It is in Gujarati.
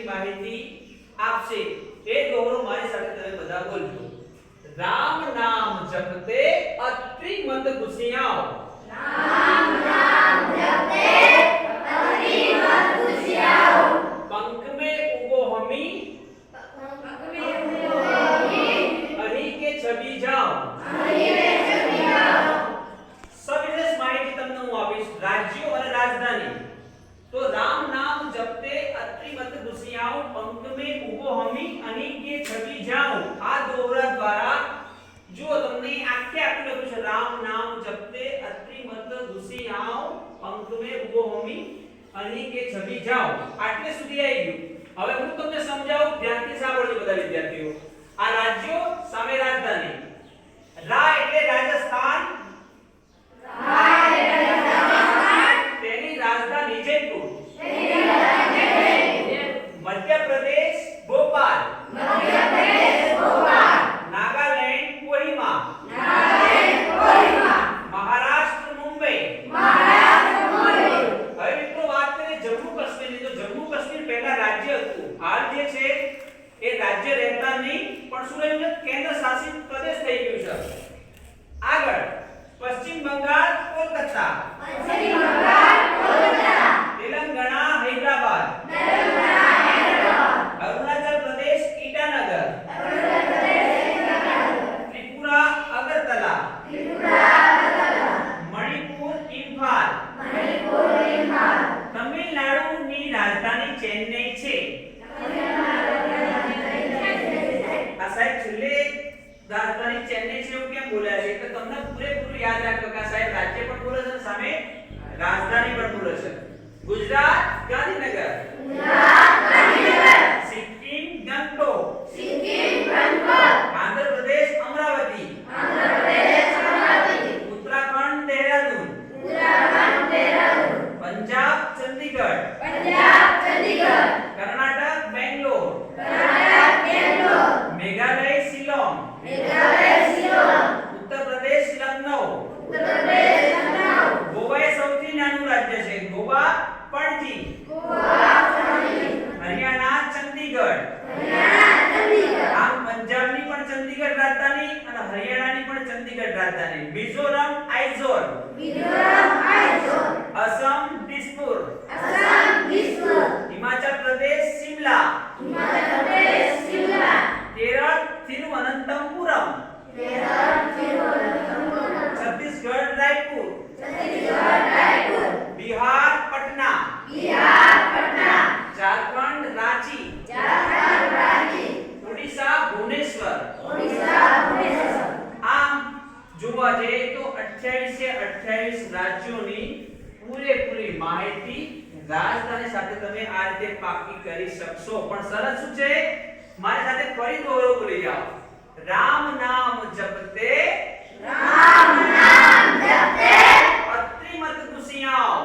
પૂરેપૂરી માહિતી આપશે એ દોહરો મારી સાથે તમે બધા બોલજો રામ નામ જપતે અત્રિ મત ગુસિયાઓ राम नाम जपते अति मत गुसियाओ पंख में उगो हमी अही के छबी जाओ सविशेष माहिती તમને હું આપીશ રાજ્યો અને રાજધાની તો રામ નામ જપતે અત્રિ મત ગુસિયાઓ पंख में उगो हमी अही के छबी जाओ આ દોહરા દ્વારા જો તમને આખે આખું લખ્યું છે રામ નામ જપતે અત્રિ મત ગુસિયાઓ पंख में उगो हमी अही के छबी जाओ આટલે સુધી આવી ગયું હવે હું તમને સમજાવું ધ્યાનથી સાંભળજો બધા વિદ્યાર્થીઓ આ રાજ્યો સામે રાજધાની રા એટલે રાજસ્થાન તેની રાજધાની જયપુર મધ્ય પ્રદેશ ભોપાલ નાગાલેન્ડ કોહિમા મહારાષ્ટ્ર મુંબઈ હવે મિત્રો વાત કરીએ જમ્મુ કાશ્મીરની તો જમ્મુ કાશ્મીર પહેલા રાજ્ય હતું હાલ જે છે એ રાજ્ય રહેતા નહીં પણ શું રહ્યું છે કેન્દ્ર શાસિત પ્રદેશ થઈ ગયું છે આગળ પશ્ચિમ બંગાળ કોલકાતા તેલંગાણા હૈદરાબાદ અરુણાચલ પ્રદેશ ઈટાનગર ત્રિપુરા અગરતલા મણિપુર ઇમ્ફાલ તમિલનાડુની રાજધાની ચેન્નઈ છે આ સાહેબ છેલ્લે રાજધાની ચેન્નઈ છે એવું કેમ બોલ્યા છે તો તમને પૂરેપૂરું યાદ રાખો કે આ સાહેબ રાજ્ય પણ બોલે છે સામે રાજધાની પણ બોલે છે ગુજરાત ગાંધીનગર સિક્કિમ ગંગટોક આંધ્ર પ્રદેશ અમરાવતી ઉત્તરાખંડ દેહરાદૂન પંજાબ ચંદીગઢ કર્ણાટક બેંગ્લોર મેઘાલય શિલોંગ ઉત્તર પ્રદેશ લખનઉ ગોવા એ સૌથી નાનું રાજ્ય છે ગોવા પણજી હરિયાણા ચંદીગઢ આમ પંજાબની પણ ચંદીગઢ રાજધાની અને હરિયાણાની પણ ચંદીગઢ રાજધાની મિઝોરમ આઇઝોલ असम दिसपुर हिमाचल प्रदेश शिमला केरल तिरुवनंतपुरम छत्तीसगढ़ रायपुर बिहार पटना झारखंड रांची उड़ीसा भुवनेश्वर आम જોવા જઈએ તો 28 से 28 રાજ્યોની પૂરેપૂરી માહિતી રાજધાની સાથે તમે આ રીતે પાકી કરી શકશો પણ શરત શું છે મારી સાથે ફરી દોહરો બોલી જાઓ રામ નામ જપતે અત્રિ મત ગુસિયાઓ